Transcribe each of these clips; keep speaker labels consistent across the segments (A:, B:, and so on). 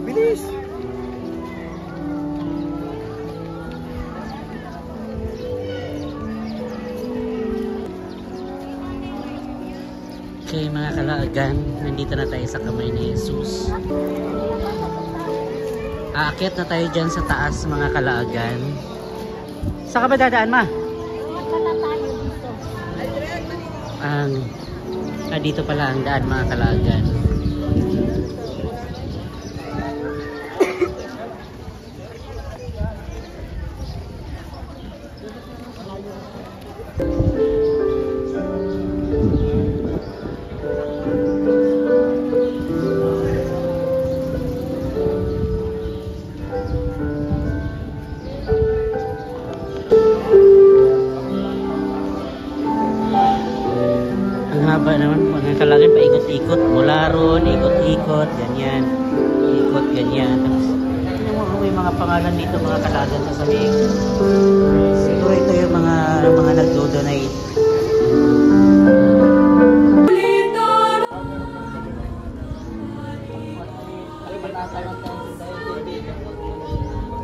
A: Bilis!
B: Okay mga kalaagan, nandito na tayo sa kamay ni Jesus. Aakyat na tayo dyan sa taas mga kalaagan. Saan ka ba dadaan ma? Dito pala ang daan mga kalaagan. Haba naman mga kalagay, paikot-ikot mula ron, ikot-ikot, ganyan, ikot, ganyan. Tapos may mga pangalan dito mga kalagay sa sabihin. Siguro ito yung mga nagdo-donate.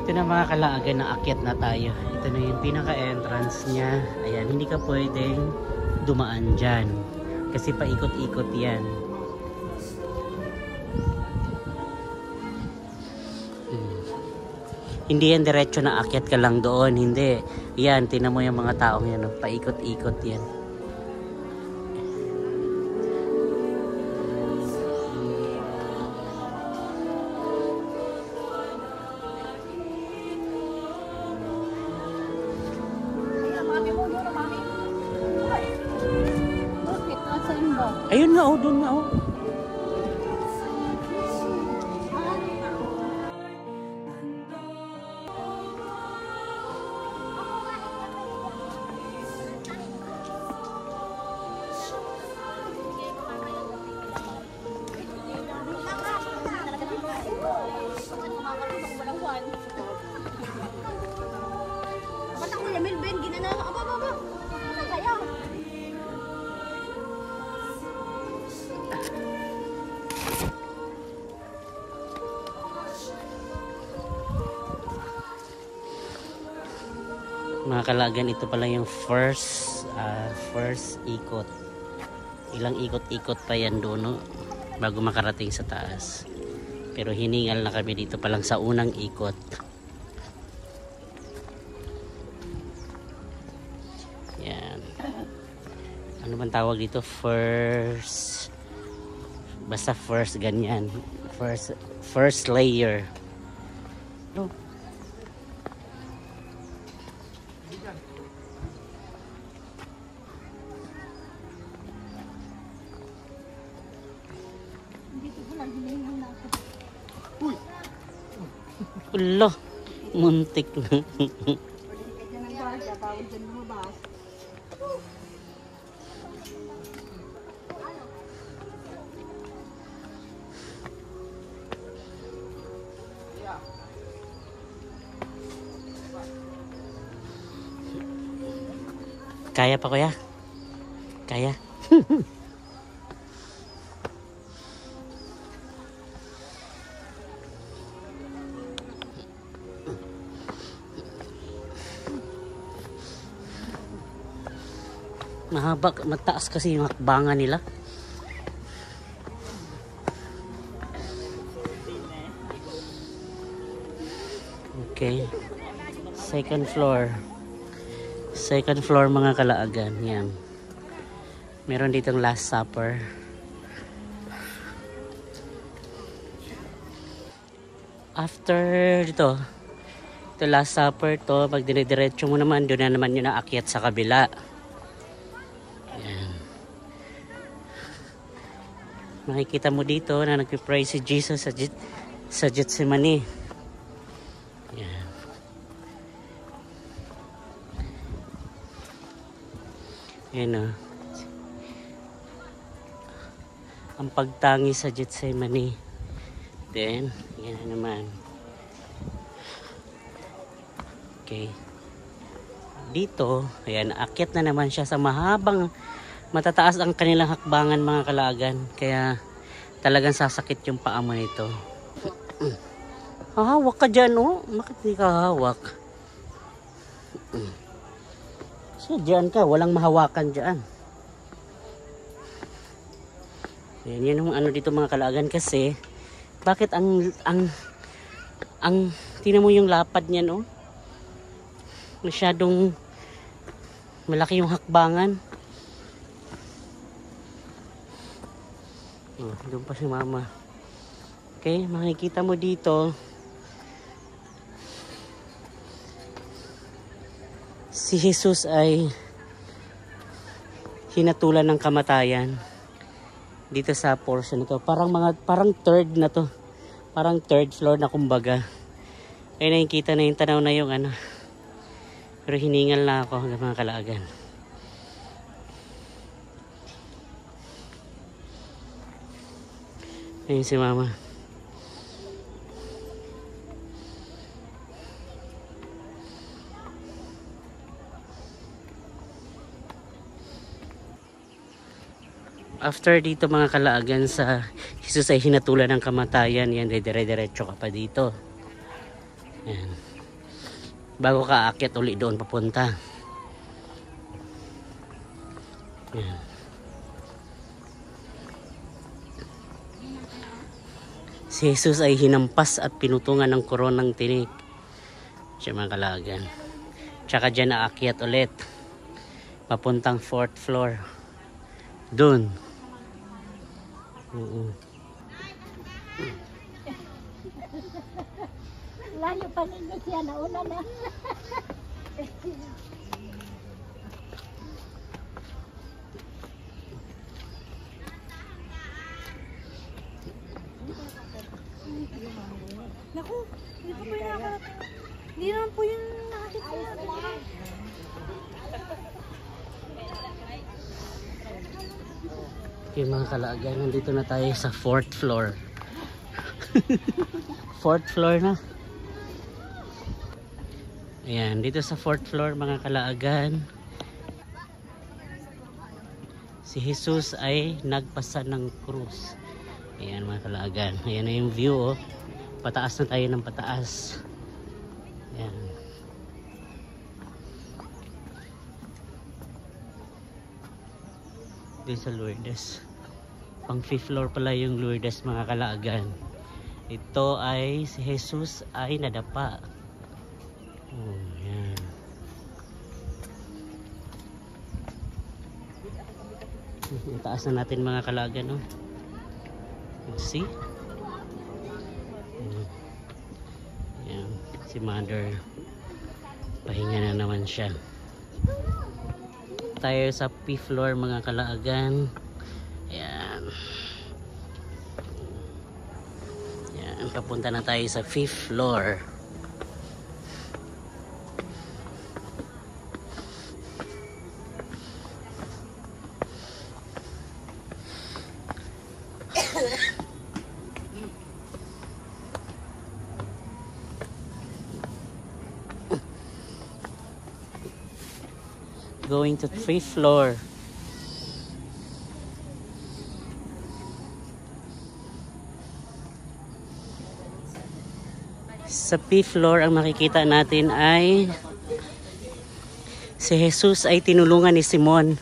B: Ito na mga kalagay, naakyat na tayo. Ito na yung pinaka-entrance niya. Ayan, hindi ka pwedeng dumaan dyan. Kasi paikot-ikot yan. Hindi yan diretso na akyat ka lang doon. Hindi. Yan, tinan mo yung mga taong yan. Paikot-ikot yan. Ayun nga oh, doon nga oh. Mga kalagan, ito pala yung first ikot. Ilang ikot-ikot pa yan doon, no? Bago makarating sa taas. Pero hiningal na kami dito pa lang sa unang ikot. Yan. Ano man tawag dito? First. Basta first ganyan. First layer. No? Ulo, muntik na. Kaya pa kuya? Kaya? Mahaba, mataas kasi yung hakbangan nila. Okay. Second floor. Second floor mga kalaagan. Yan. Meron ditong Last Supper. After dito, ito Last Supper to, pag dinidiretso mo naman, doon na naman yun naakyat sa kabila. Yan. Makikita mo dito na nagpipray si Jesus sa Gethsemane. Yan. Yan o. Ang pagtangi sa Gethsemane. Then, yan na naman. Okay. Dito, ayan, aakyat na naman siya sa mahabang, matataas ang kanilang hakbangan mga kalaagan. Kaya, talagang sasakit yung paa mo nito. Hahawak ka dyan, oh. Bakit di ka hahawak? So, dyan ka. Walang mahawakan dyan. Yan yung ano dito mga kalagan kasi bakit ang tingnan mo yung lapad niyan, oh. Masyadong malaki yung hakbangan. Oh, doon pa si mama. Okay, makikita mo dito. Si Jesus ay hinatulan ng kamatayan dito sa portion nito. Parang third na to. Parang third floor na kumbaga. Ay nakikita na yung tanaw na yung ano. Pero hiningal na ako hanggang mga kalagan. Ayun si mama. After dito mga kalaagan sa Jesus ay hinatulan ng kamatayan, yan, dire-diretso ka pa dito. Yan. Bago ka aakyat uli doon papunta. Yan. Si Jesus ay hinampas at pinutungan ng koronang tinik. Siya mga kalaagan. Tsaka dyan aakyat ulit. Papuntang 4th floor. Doon.
A: Layo pa ninyo siya, nauna na.
C: Naku, hindi ko po yung nakakarating. Hindi naman po yung nakakita natin.
B: Okay mga kalaagan, nandito na tayo sa 4th floor. 4th floor na. Ayan, dito sa 4th floor mga kalaagan, si Jesus ay nagpasa ng krus. Ayan mga kalaagan, ayan na yung view, oh. Pataas na tayo ng pataas. Ayan. Dito sa Lourdes. Pang 5th floor pala yung Lourdes mga kalaagan. Ito ay si Jesus ay nadapa. Oh, yan. Itaas na natin mga kalaagan, no? See? Yan. Si Mother. Pahinga na naman siya. Tayo sa 5th floor mga kalaagan. Ayan. Ayan. Papunta na tayo sa 5th floor. Going to 3th floor. Sa 5th floor ang makikita natin ay si Jesus ay tinulungan ni Simon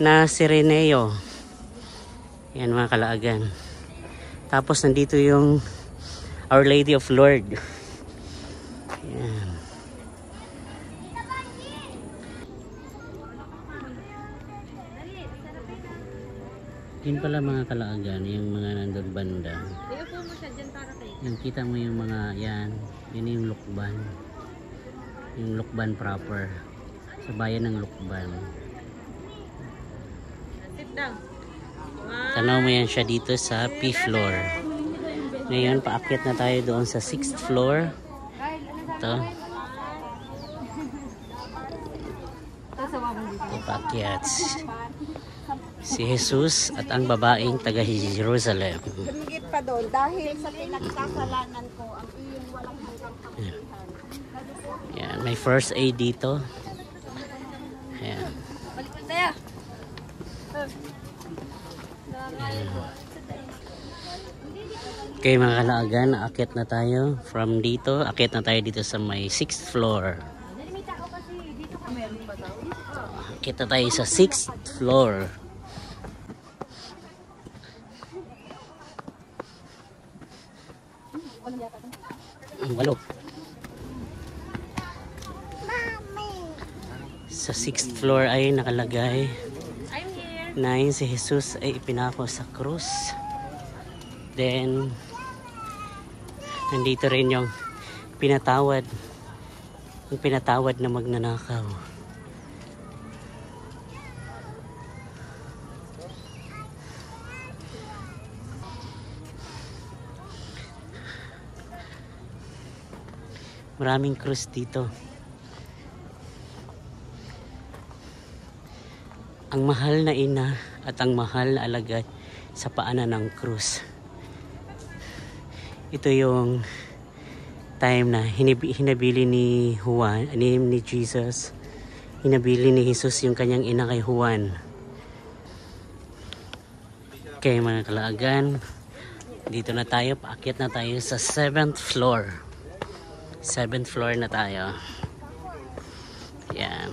B: na Sireneo. Yan mga kalaagan. Tapos nandito yung Our Lady of Lourdes. Yan. Yun pala mga kalaagan, yung mga nandun banda.
C: Iupo mo siya dyan para kayo.
B: Yung kita mo yung mga yan, yun yung Lukban. Yung Lukban proper. Sa bayan ng Lukban.
C: Sit down.
B: Tanaw mo yan siya dito sa 5th floor. Ngayon, paakyat na tayo doon sa 6th floor. Ito. Ito paakyat. Si Jesus at ang babaeng taga Jerusalem.
A: Lumigit pa doon dahil sa pinagkasalanan ko ang iyong walang hanggang kapihan.
B: Yan, may first aid dito. Ayan.
C: Balik tayo.
B: Okay mga kalaagan, aakyat na tayo from dito. Aakyat na tayo dito sa may 6th floor. Aakyat na tayo sa 6th floor. Walo. Sa 6th floor ay nakalagay na si Jesus ay ipinako sa krus. Then nandito rin yung pinatawad na magnanakaw. Maraming krus dito. Ang mahal na ina at ang mahal na alagad sa paanan ng krus. Ito yung time na hinabili ni Juan, ni Jesus. Hinabili ni Jesus yung kanyang ina kay Juan. Okay mga kalaagan, dito na tayo, paakyat na tayo sa 7th floor. 7th floor na tayo. Yan.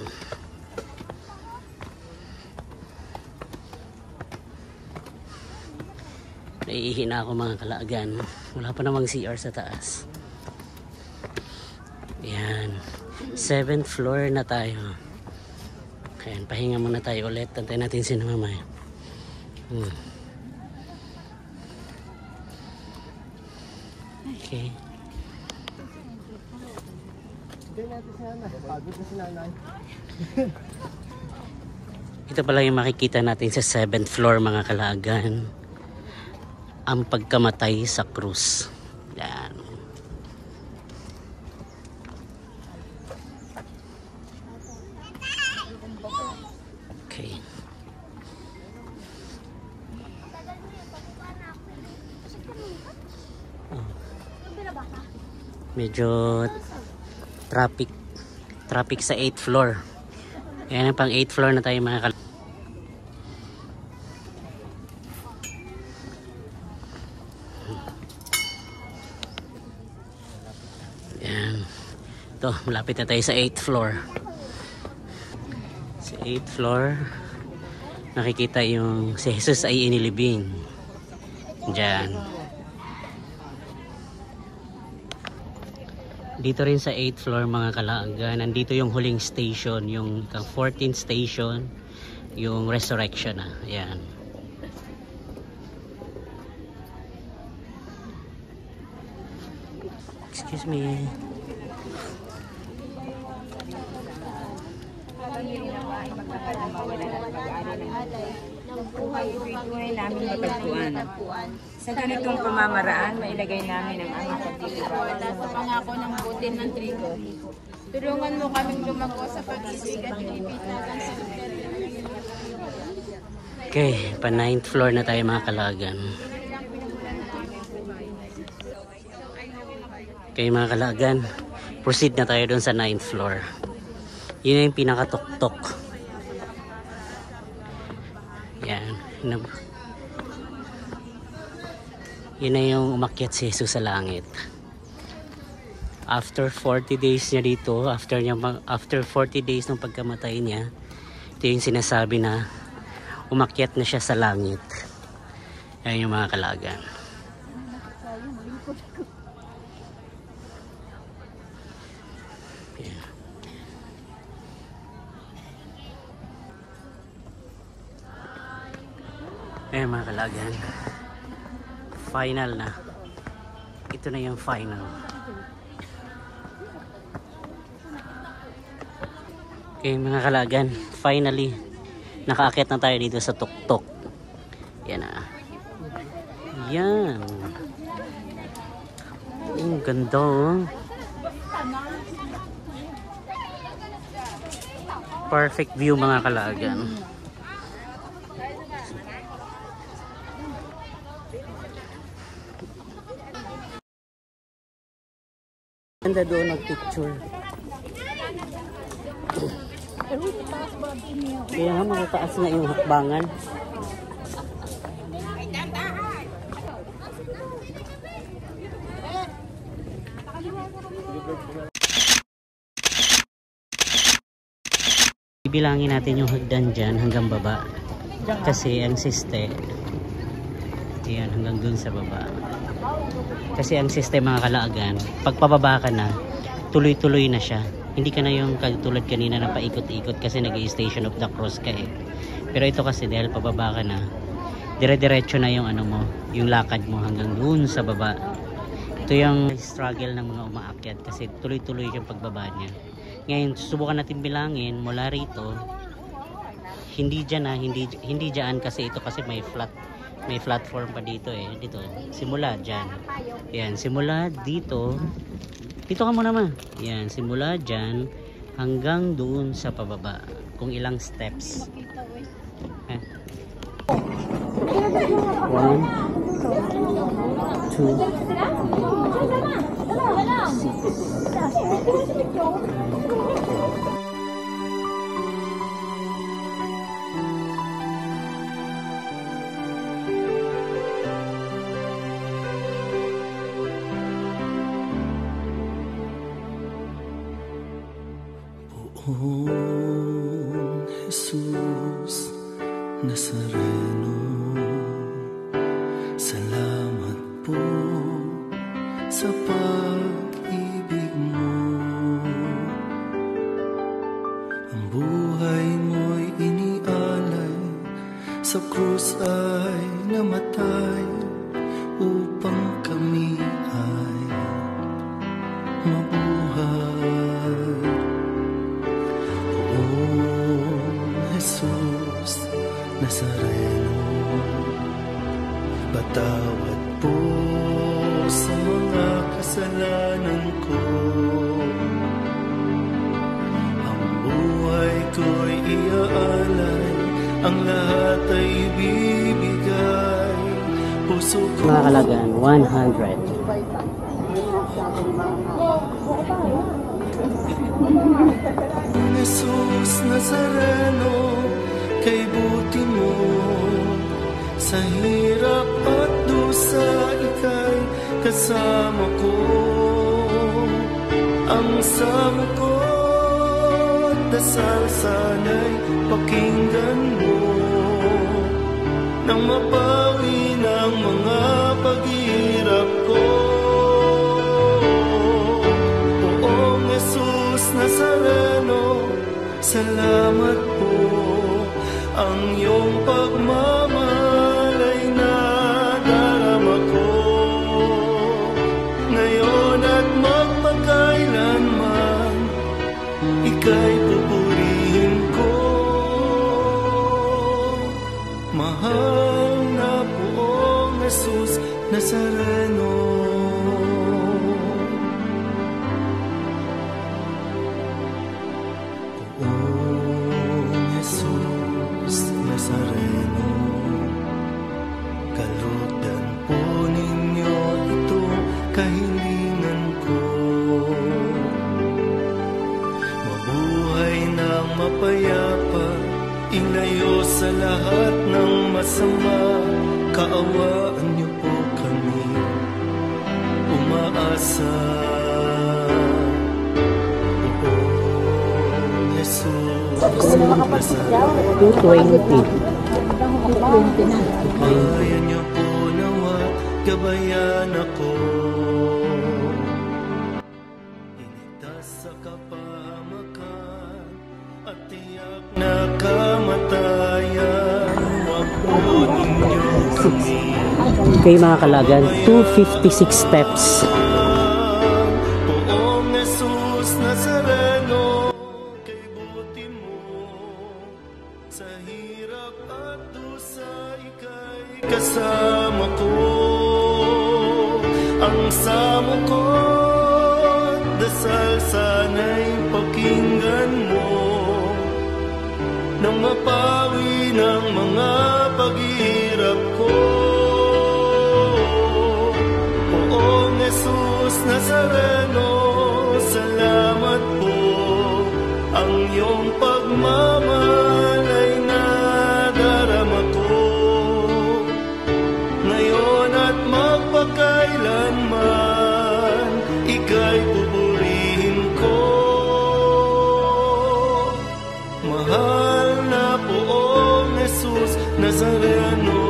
B: Naiihi na ako mga kalaagan. Wala pa namang CR sa taas. Yan. 7th floor na tayo. Kaya pahinga muna tayo ulit. Tantayin natin si mamay. Okay. Ito pala yung makikita natin sa 7th floor mga kalaagan. Ang pagkamatay sa krus. Yan. Okay. Medyo traffic sa 8th floor. Yan ang pang 8th floor na tayo mga kalaagan. Malapit na tayo sa 8th floor. Sa 8th floor nakikita yung si Jesus ay inilibing dyan. Dito rin sa 8th floor mga kalaagan, nandito yung huling station, yung 14th station, yung resurrection na. Ayan. Excuse me.
D: Matagpuan. Sa ganitong pamamaraan, mailagay namin ang aming pagtitiwala
A: Sa pangako ng butin ng trigo. Tulungan mo kaming lumago sa pag-ibig at pinipitan sa
B: Okay, pa 9th floor na tayo mga kalaagan. Okay mga kalaagan, proceed na tayo dun sa 9th floor. Yun na yung pinakatuktok. Yan. Yun na yung umakyat si Jesus sa langit. After 40 days niya dito, after 40 days ng pagkamatay niya, ito yung sinasabi na umakyat na siya sa langit. Yan yung mga kalaagan. Ayan mga kalaagan, final na. Ito na yung final. Okay mga kalaagan, finally nakaakyat na tayo dito sa tuktok. Yan na. Yan. Ang ganda oh. Perfect view mga kalaagan. Ganda doon nag-picture. Kaya nga makataas na yung hakbangan. Bibilangin natin yung hagdan dyan hanggang baba. Kasi ang siste, ayan, hanggang dun sa baba. Kasi ang siste mga kalaagan, pag pababa ka na, tuloy-tuloy na siya. Hindi ka na yung tulad kanina na paikot-ikot kasi nag-i-station of the cross ka eh. Pero ito kasi dahil pababa ka na, dire-diretso na yung ano mo, yung lakad mo hanggang dun sa baba. Ito yung struggle ng mga umaakyat kasi tuloy-tuloy yung pagbaba niya. Ngayon, subukan natin bilangin mula rito. Hindi dyan hindi dyan kasi ito kasi may platform pa dito eh. Dito, simula dyan. Yan, simula dito. Dito ka muna ma. Yan, simula dyan hanggang doon sa pababa. Kung ilang steps. Eh. 1, 2,
E: Poong Jesus Nazareno, salamat po sa pag-ibig mo. Ang buhay mo'y inialay, sa krus ay namatay, upang kami ay mabuhay. Jesus Nazareno, patawad po sa mga kasalanan ko. Ang buhay ko'y iaalay, ang lahat ay ibibigay. Puso ko
B: mga kalagan, 100.
E: Jesus Nazareno, kay buti mo, sa hirap at dusa ika'y kasama ko. Ang samo ko, dasal sana'y pakinggan mo, nang mapawi ng mga paghihirap ko. Poong Jesus Nazareno, salamat po, ang iyong pagmamalay na darama ko, ngayon at magpakailanman, ika'y pupurihin ko. Mahal na Poong Jesus Nazareno, Nazareno, kalugdan po ninyo ito, kahilingan ko. Mabuhay ng mapayapa, ilayo sa lahat ng masama, kaawaan niyo po kami, umaasa.
B: $220.
E: Kaya niyo po nawa, gabayan ako. Iligtas sa kapahamakan at tiyak na kamatayan, wag po ninyo kami.
B: Okay mga kalagan, 256 steps.
E: Poong Jesus Nazareno, kay buti mo, sa hirap at dusa ika'y kasama ko. Ang samo ko, dasal sana'y pakinggan mo, nang mapawi ng mga paghihirap ko. Poong Jesus Nazareno, salamat po, ang iyong pagmamalay na darama ko, ngayon at magpakailanman, ika'y pupurihin ko. Mahal Nazareno.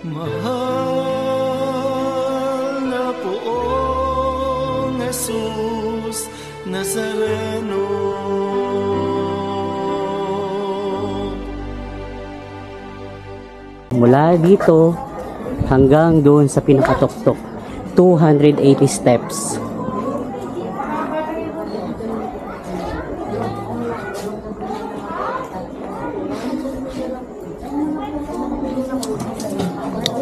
E: Mahal na poong Jesus Nazareno.
B: Mula dito hanggang doon sa pinakatuktok, 280 steps.